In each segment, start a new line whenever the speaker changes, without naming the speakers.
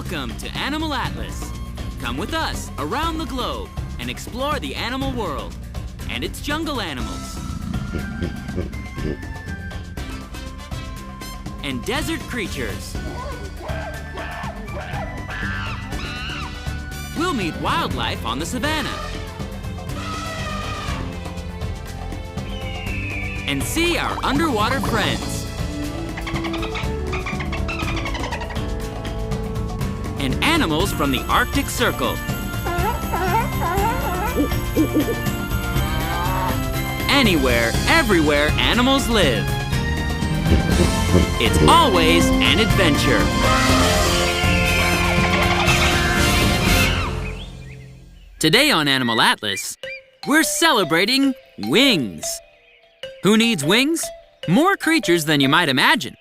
Welcome to Animal Atlas. Come with us around the globe and explore the animal world and its jungle animals and desert creatures. We'll meet wildlife on the savannah and see our underwater friends. And animals from the Arctic Circle. Anywhere, everywhere animals live. It's always an adventure. Today on Animal Atlas, we're celebrating wings. Who needs wings? More creatures than you might imagine.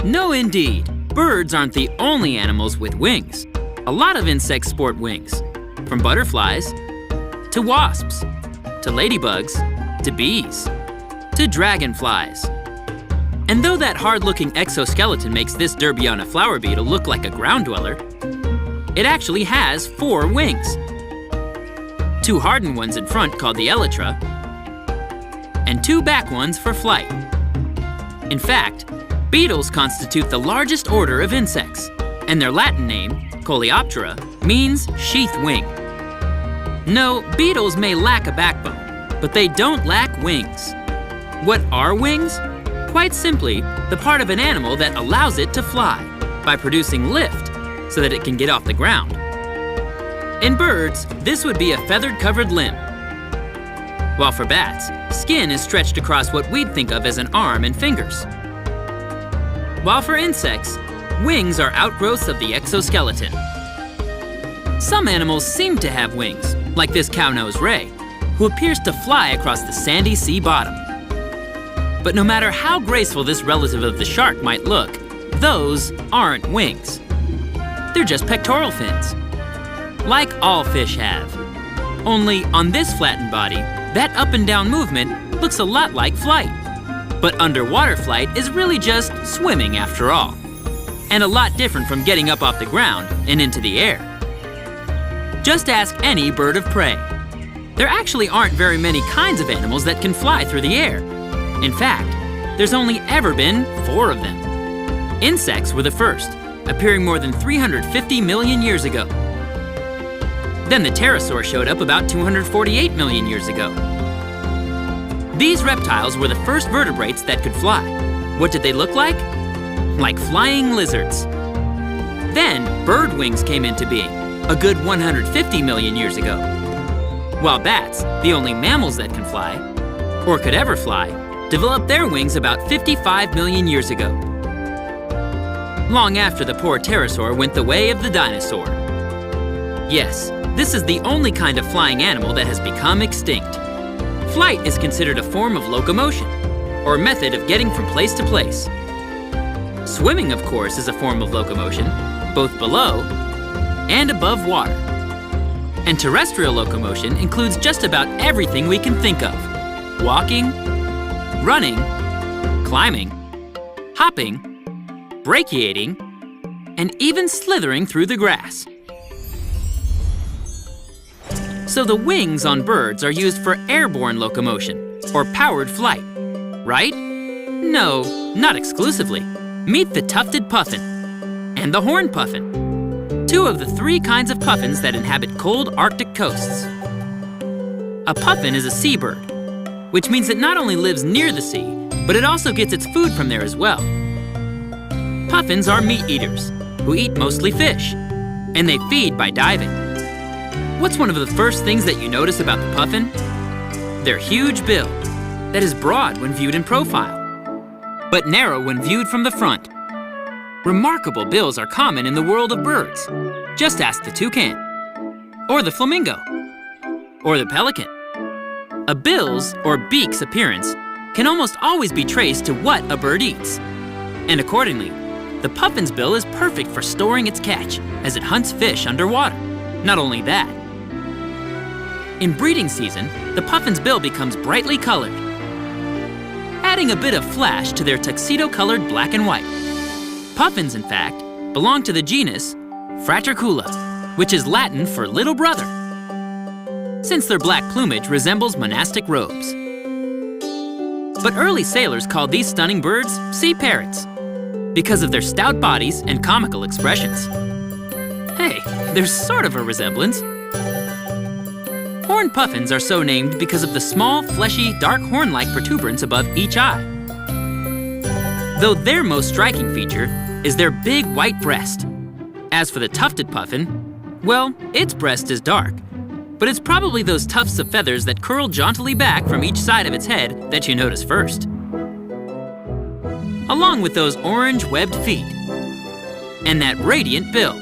No, indeed. Birds aren't the only animals with wings. A lot of insects sport wings, from butterflies to wasps, to ladybugs, to bees, to dragonflies. And though that hard-looking exoskeleton makes this Derbiana flower beetle look like a ground dweller, it actually has 4 wings. 2 hardened ones in front called the elytra, and 2 back ones for flight. In fact, beetles constitute the largest order of insects, and their Latin name, Coleoptera, means sheath wing. No, beetles may lack a backbone, but they don't lack wings. What are wings? Quite simply, the part of an animal that allows it to fly by producing lift so that it can get off the ground. In birds, this would be a feathered-covered limb. While for bats, skin is stretched across what we'd think of as an arm and fingers. While for insects, wings are outgrowths of the exoskeleton. Some animals seem to have wings, like this cow-nosed ray, who appears to fly across the sandy sea bottom. But no matter how graceful this relative of the shark might look, those aren't wings. They're just pectoral fins, like all fish have. Only on this flattened body, that up and down movement looks a lot like flight. But underwater flight is really just swimming after all, and a lot different from getting up off the ground and into the air. Just ask any bird of prey. There actually aren't very many kinds of animals that can fly through the air. In fact, there's only ever been 4 of them. Insects were the first, appearing more than 350 million years ago. Then the pterosaur showed up about 248 million years ago. These reptiles were the first vertebrates that could fly. What did they look like? Like flying lizards. Then bird wings came into being, a good 150 million years ago. While bats, the only mammals that can fly, or could ever fly, developed their wings about 55 million years ago. Long after the poor pterosaur went the way of the dinosaur. Yes, this is the only kind of flying animal that has become extinct. Flight is considered a form of locomotion, or method of getting from place to place. Swimming, of course, is a form of locomotion, both below and above water. And terrestrial locomotion includes just about everything we can think of: walking, running, climbing, hopping, brachiating, and even slithering through the grass. So the wings on birds are used for airborne locomotion, or powered flight, right? No, not exclusively. Meet the tufted puffin and the horned puffin, 2 of the 3 kinds of puffins that inhabit cold Arctic coasts. A puffin is a seabird, which means it not only lives near the sea, but it also gets its food from there as well. Puffins are meat eaters, who eat mostly fish, and they feed by diving. What's one of the first things that you notice about the puffin? Their huge bill, that is broad when viewed in profile, but narrow when viewed from the front. Remarkable bills are common in the world of birds. Just ask the toucan, or the flamingo, or the pelican. A bill's or beak's appearance can almost always be traced to what a bird eats. And accordingly, the puffin's bill is perfect for storing its catch as it hunts fish underwater. Not only that, in breeding season, the puffin's bill becomes brightly colored, adding a bit of flash to their tuxedo-colored black and white. Puffins, in fact, belong to the genus Fratercula, which is Latin for little brother, since their black plumage resembles monastic robes. But early sailors called these stunning birds sea parrots because of their stout bodies and comical expressions. Hey, there's sort of a resemblance. Horned puffins are so named because of the small, fleshy, dark horn-like protuberance above each eye. Though their most striking feature is their big white breast. As for the tufted puffin, well, its breast is dark, but it's probably those tufts of feathers that curl jauntily back from each side of its head that you notice first. Along with those orange webbed feet and that radiant bill.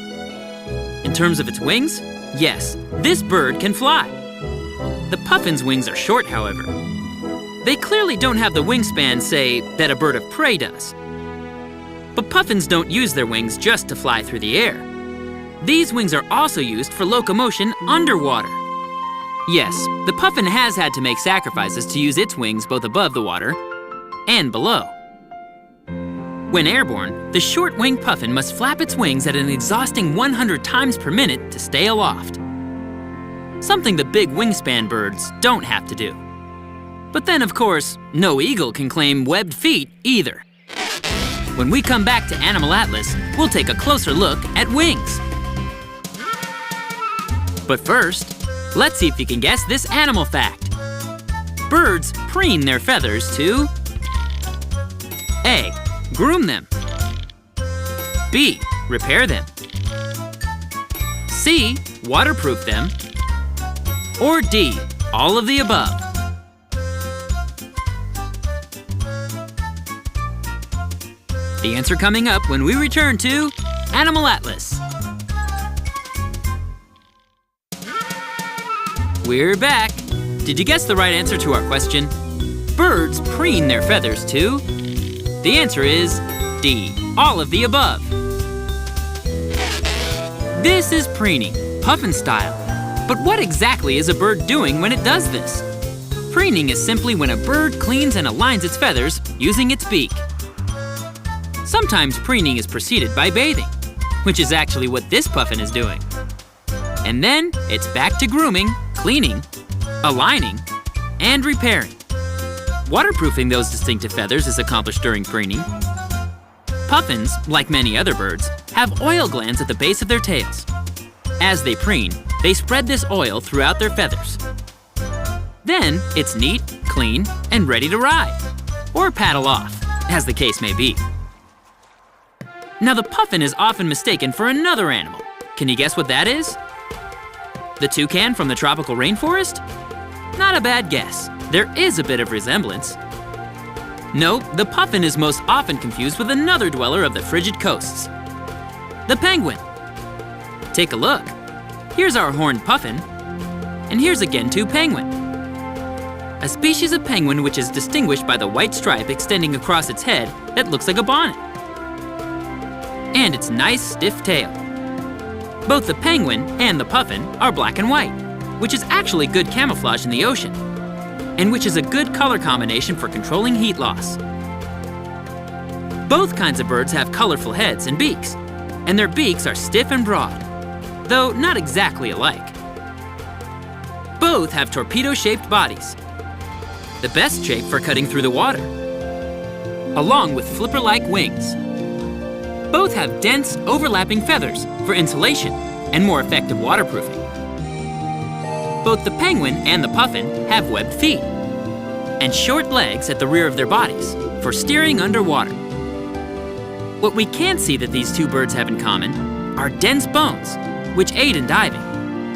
In terms of its wings, yes, this bird can fly. The puffin's wings are short, however. They clearly don't have the wingspan, say, that a bird of prey does. But puffins don't use their wings just to fly through the air. These wings are also used for locomotion underwater. Yes, the puffin has had to make sacrifices to use its wings both above the water and below. When airborne, the short-winged puffin must flap its wings at an exhausting 100 times per minute to stay aloft. Something the big wingspan birds don't have to do. But then, of course, no eagle can claim webbed feet either. When we come back to Animal Atlas, we'll take a closer look at wings. But first, let's see if you can guess this animal fact. Birds preen their feathers to A. Groom them. B. Repair them. C. Waterproof them. Or D. All of the above. The answer coming up when we return to Animal Atlas. We're back. Did you guess the right answer to our question? Birds preen their feathers to? The answer is D, all of the above. This is preening, puffin style. But what exactly is a bird doing when it does this? Preening is simply when a bird cleans and aligns its feathers using its beak. Sometimes preening is preceded by bathing, which is actually what this puffin is doing. And then it's back to grooming, cleaning, aligning, and repairing. Waterproofing those distinctive feathers is accomplished during preening. Puffins, like many other birds, have oil glands at the base of their tails. As they preen, they spread this oil throughout their feathers. Then it's neat, clean, and ready to ride, or paddle off, as the case may be. Now the puffin is often mistaken for another animal. Can you guess what that is? The toucan from the tropical rainforest? Not a bad guess. There is a bit of resemblance. No, the puffin is most often confused with another dweller of the frigid coasts, the penguin. Take a look. Here's our horned puffin, and here's a Gentoo penguin, a species of penguin which is distinguished by the white stripe extending across its head that looks like a bonnet, and its nice stiff tail. Both the penguin and the puffin are black and white, which is actually good camouflage in the ocean, and which is a good color combination for controlling heat loss. Both kinds of birds have colorful heads and beaks, and their beaks are stiff and broad, though not exactly alike. Both have torpedo-shaped bodies, the best shape for cutting through the water, along with flipper-like wings. Both have dense, overlapping feathers for insulation and more effective waterproofing. Both the penguin and the puffin have webbed feet and short legs at the rear of their bodies for steering underwater. What we can see that these two birds have in common are dense bones, which aid in diving,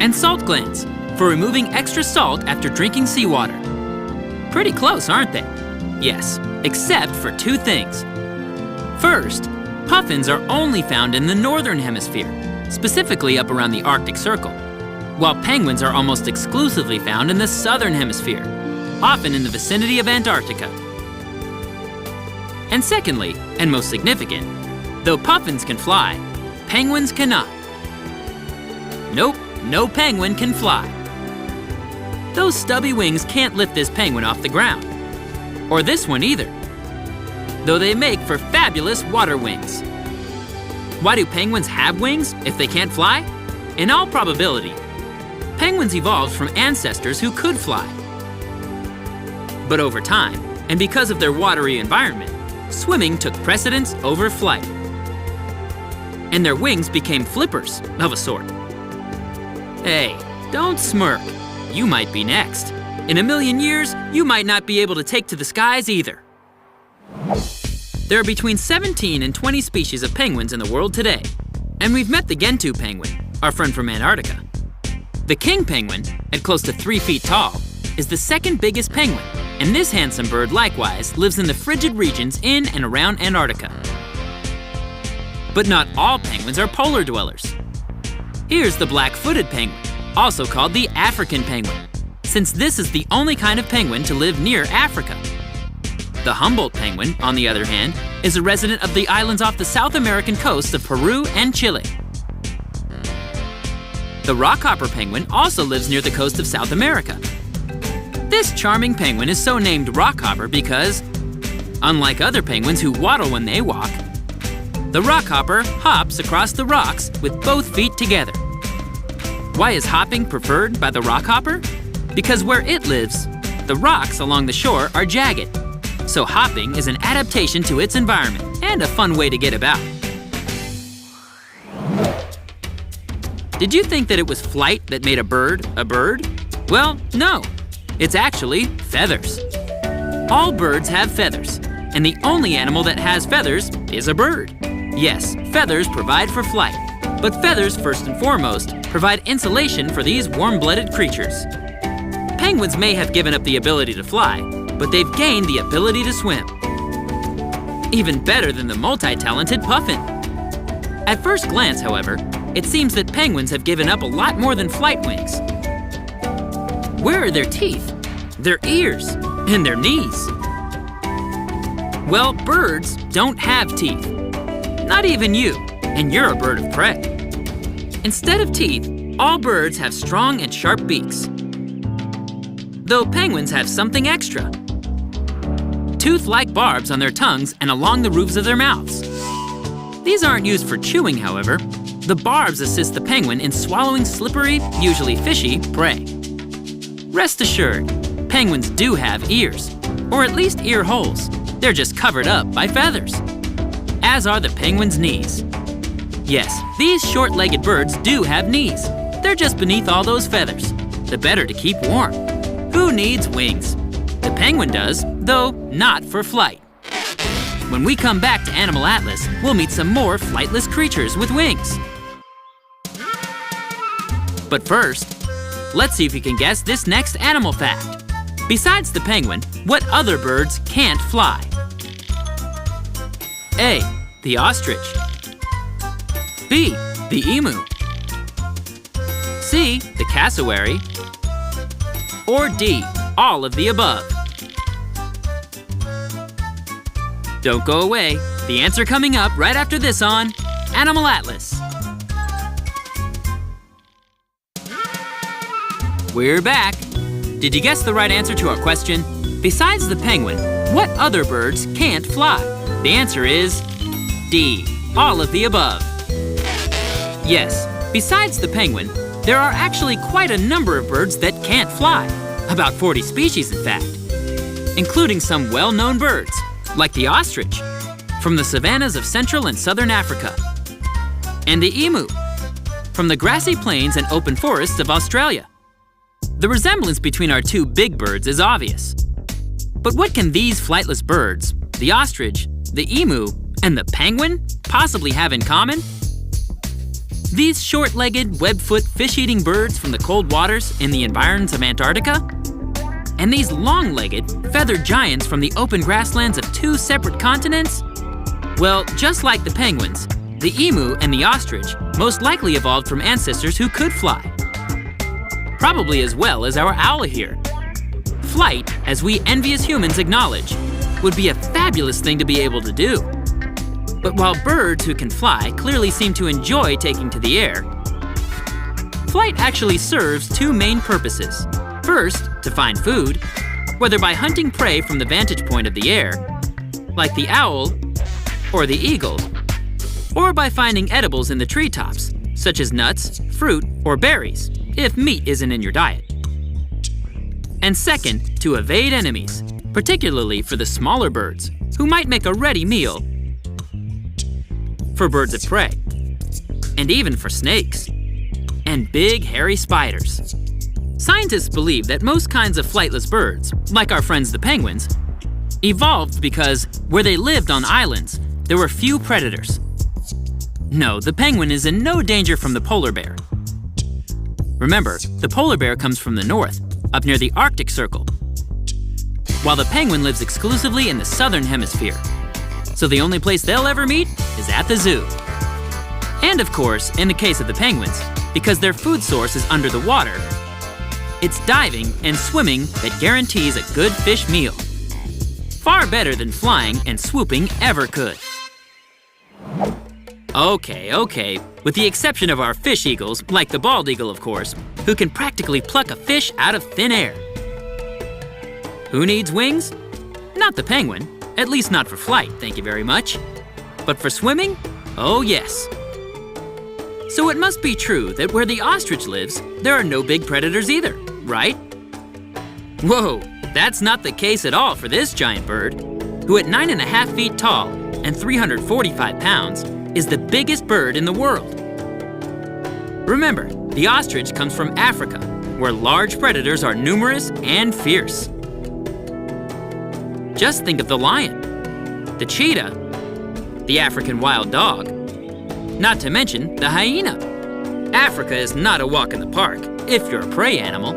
and salt glands for removing extra salt after drinking seawater. Pretty close, aren't they? Yes, except for two things. First, puffins are only found in the northern hemisphere, specifically up around the Arctic Circle, while penguins are almost exclusively found in the southern hemisphere, often in the vicinity of Antarctica. And secondly, and most significant, though puffins can fly, penguins cannot. Nope, no penguin can fly. Those stubby wings can't lift this penguin off the ground. Or this one either. Though they make for fabulous water wings. Why do penguins have wings if they can't fly? In all probability, penguins evolved from ancestors who could fly. But over time, and because of their watery environment, swimming took precedence over flight. And their wings became flippers of a sort. Hey, don't smirk. You might be next. In a million years, you might not be able to take to the skies either. There are between 17 and 20 species of penguins in the world today. And we've met the Gentoo penguin, our friend from Antarctica. The king penguin, at close to 3 feet tall, is the second biggest penguin, and this handsome bird likewise lives in the frigid regions in and around Antarctica. But not all penguins are polar dwellers. Here's the black-footed penguin, also called the African penguin, since this is the only kind of penguin to live near Africa. The Humboldt penguin, on the other hand, is a resident of the islands off the South American coast of Peru and Chile. The rockhopper penguin also lives near the coast of South America. This charming penguin is so named rockhopper because, unlike other penguins who waddle when they walk, the rockhopper hops across the rocks with both feet together. Why is hopping preferred by the rockhopper? Because where it lives, the rocks along the shore are jagged. So hopping is an adaptation to its environment and a fun way to get about. Did you think that it was flight that made a bird? Well, no. It's actually feathers. All birds have feathers, and the only animal that has feathers is a bird. Yes, feathers provide for flight, but feathers, first and foremost, provide insulation for these warm-blooded creatures. Penguins may have given up the ability to fly, but they've gained the ability to swim. Even better than the multi-talented puffin. At first glance, however, it seems that penguins have given up a lot more than flight wings. Where are their teeth, their ears, and their knees? Well, birds don't have teeth. Not even you, and you're a bird of prey. Instead of teeth, all birds have strong and sharp beaks. Though penguins have something extra. Tooth-like barbs on their tongues and along the roofs of their mouths. These aren't used for chewing, however. The barbs assist the penguin in swallowing slippery, usually fishy, prey. Rest assured, penguins do have ears, or at least ear holes. They're just covered up by feathers. As are the penguin's knees. Yes, these short-legged birds do have knees. They're just beneath all those feathers, the better to keep warm. Who needs wings? The penguin does, though not for flight. When we come back to Animal Atlas, we'll meet some more flightless creatures with wings. But first, let's see if you can guess this next animal fact. Besides the penguin, what other birds can't fly? A, the ostrich. B, the emu. C, the cassowary. Or D, all of the above. Don't go away. The answer coming up right after this on Animal Atlas. We're back. Did you guess the right answer to our question? Besides the penguin, what other birds can't fly? The answer is D, all of the above. Yes, besides the penguin, there are actually quite a number of birds that can't fly. About 40 species, in fact. Including some well-known birds, like the ostrich, from the savannas of Central and Southern Africa. And the emu, from the grassy plains and open forests of Australia. The resemblance between our two big birds is obvious. But what can these flightless birds, the ostrich, the emu, and the penguin, possibly have in common? These short-legged, web-foot, fish-eating birds from the cold waters in the environs of Antarctica? And these long-legged, feathered giants from the open grasslands of two separate continents? Well, just like the penguins, the emu and the ostrich most likely evolved from ancestors who could fly. Probably as well as our owl here. Flight, as we envious humans acknowledge, would be a fabulous thing to be able to do. But while birds who can fly clearly seem to enjoy taking to the air, Flight actually serves two main purposes. First, to find food, whether by hunting prey from the vantage point of the air, like the owl or the eagle, or by finding edibles in the treetops, such as nuts, fruit, or berries, if meat isn't in your diet. And second, to evade enemies, particularly for the smaller birds, who might make a ready meal for birds of prey, and even for snakes, and big hairy spiders. Scientists believe that most kinds of flightless birds, like our friends the penguins, evolved because where they lived on islands, there were few predators. No, the penguin is in no danger from the polar bear. Remember, the polar bear comes from the north, up near the Arctic Circle, while the penguin lives exclusively in the southern hemisphere. So the only place they'll ever meet is at the zoo. And of course, in the case of the penguins, because their food source is under the water, it's diving and swimming that guarantees a good fish meal. Far better than flying and swooping ever could. Okay, with the exception of our fish eagles, like the bald eagle of course, who can practically pluck a fish out of thin air. Who needs wings? Not the penguin, at least not for flight, thank you very much. But for swimming? Oh yes. So it must be true that where the ostrich lives, there are no big predators either, right? Whoa, that's not the case at all for this giant bird, who at 9.5 feet tall and 345 pounds is the biggest bird in the world. Remember, the ostrich comes from Africa, where large predators are numerous and fierce. Just think of the lion, the cheetah, the African wild dog, not to mention the hyena. Africa is not a walk in the park, if you're a prey animal,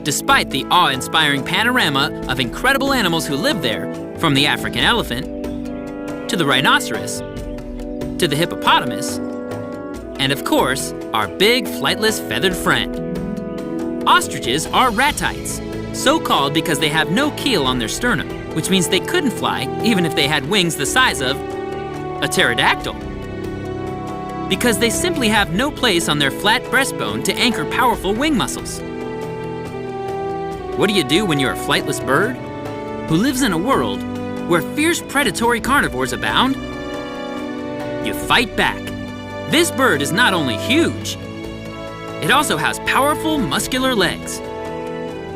despite the awe-inspiring panorama of incredible animals who live there, from the African elephant, to the rhinoceros, to the hippopotamus, and of course, our big flightless feathered friend. Ostriches are ratites, so called because they have no keel on their sternum, which means they couldn't fly even if they had wings the size of a pterodactyl. Because they simply have no place on their flat breastbone to anchor powerful wing muscles. What do you do when you're a flightless bird who lives in a world where fierce predatory carnivores abound? You fight back. This bird is not only huge, it also has powerful muscular legs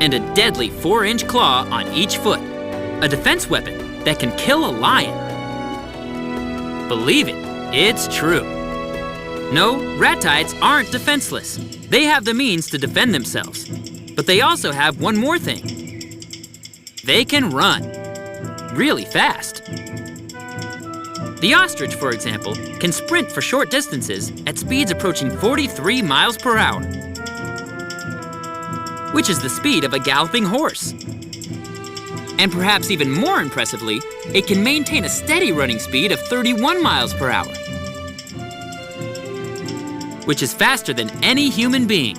and a deadly 4-inch claw on each foot, a defense weapon that can kill a lion. Believe it, it's true. No, ratites aren't defenseless. They have the means to defend themselves. But they also have one more thing. They can run. Really fast. The ostrich, for example, can sprint for short distances at speeds approaching 43 miles per hour, which is the speed of a galloping horse. And perhaps even more impressively, it can maintain a steady running speed of 31 miles per hour, which is faster than any human being.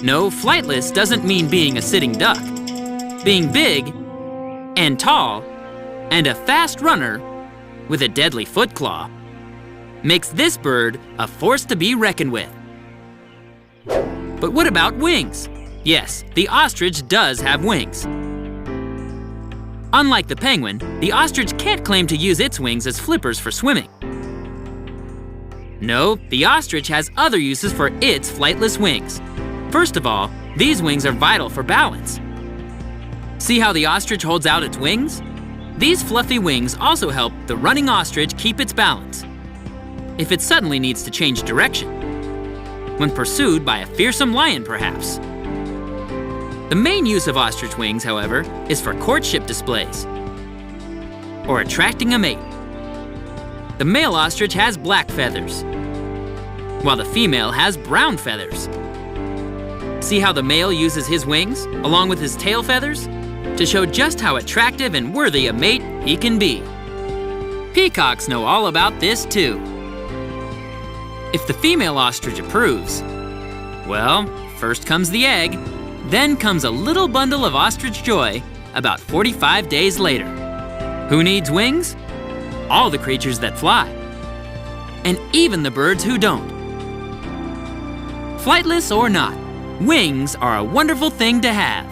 No, flightless doesn't mean being a sitting duck. Being big and tall and a fast runner with a deadly foot claw makes this bird a force to be reckoned with. But what about wings? Yes, the ostrich does have wings. Unlike the penguin, the ostrich can't claim to use its wings as flippers for swimming. No, the ostrich has other uses for its flightless wings. First of all, these wings are vital for balance. See how the ostrich holds out its wings? These fluffy wings also help the running ostrich keep its balance if it suddenly needs to change direction, when pursued by a fearsome lion perhaps. The main use of ostrich wings, however, is for courtship displays or attracting a mate. The male ostrich has black feathers, while the female has brown feathers. See how the male uses his wings, along with his tail feathers, to show just how attractive and worthy a mate he can be. Peacocks know all about this too. If the female ostrich approves, well, first comes the egg, then comes a little bundle of ostrich joy about 45 days later. Who needs wings? All the creatures that fly, and even the birds who don't. Flightless or not, wings are a wonderful thing to have.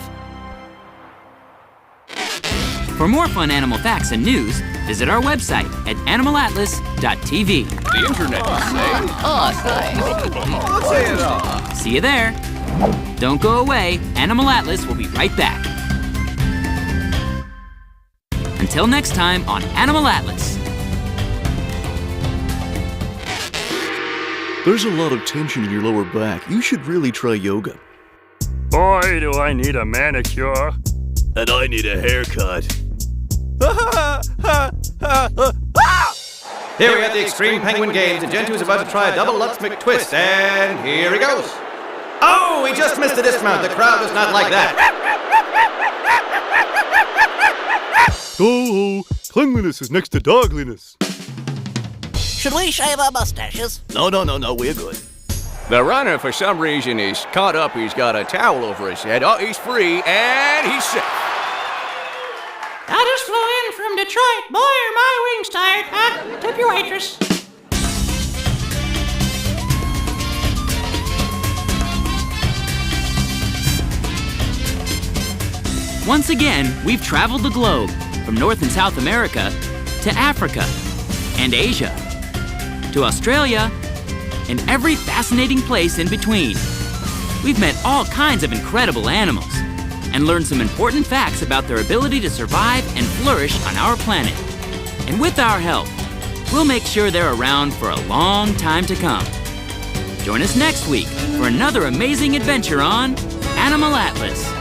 For more fun animal facts and news, visit our website at animalatlas.tv.
The internet is saying.
See you there. Don't go away. Animal Atlas will be right back. Until next time on Animal Atlas.
There's a lot of tension in your lower back. You should really try yoga.
Boy, do I need a manicure.
And I need a haircut.
Here we at the Extreme Penguin Games, and Gentoo is about to try a double Lutz McTwist, and here he goes. Oh, he just missed the dismount. The crowd was not like that.
Oh, cleanliness is next to dogliness.
Should we shave our mustaches?
No, we're good.
The runner, for some reason, is caught up. He's got a towel over his head. Oh, he's free, and he's safe.
I just flew in from Detroit. Boy, are my wings tired. Tip your waitress.
Once again, we've traveled the globe from North and South America to Africa and Asia to Australia and every fascinating place in between. We've met all kinds of incredible animals and learned some important facts about their ability to survive and flourish on our planet. And with our help, we'll make sure they're around for a long time to come. Join us next week for another amazing adventure on Animal Atlas.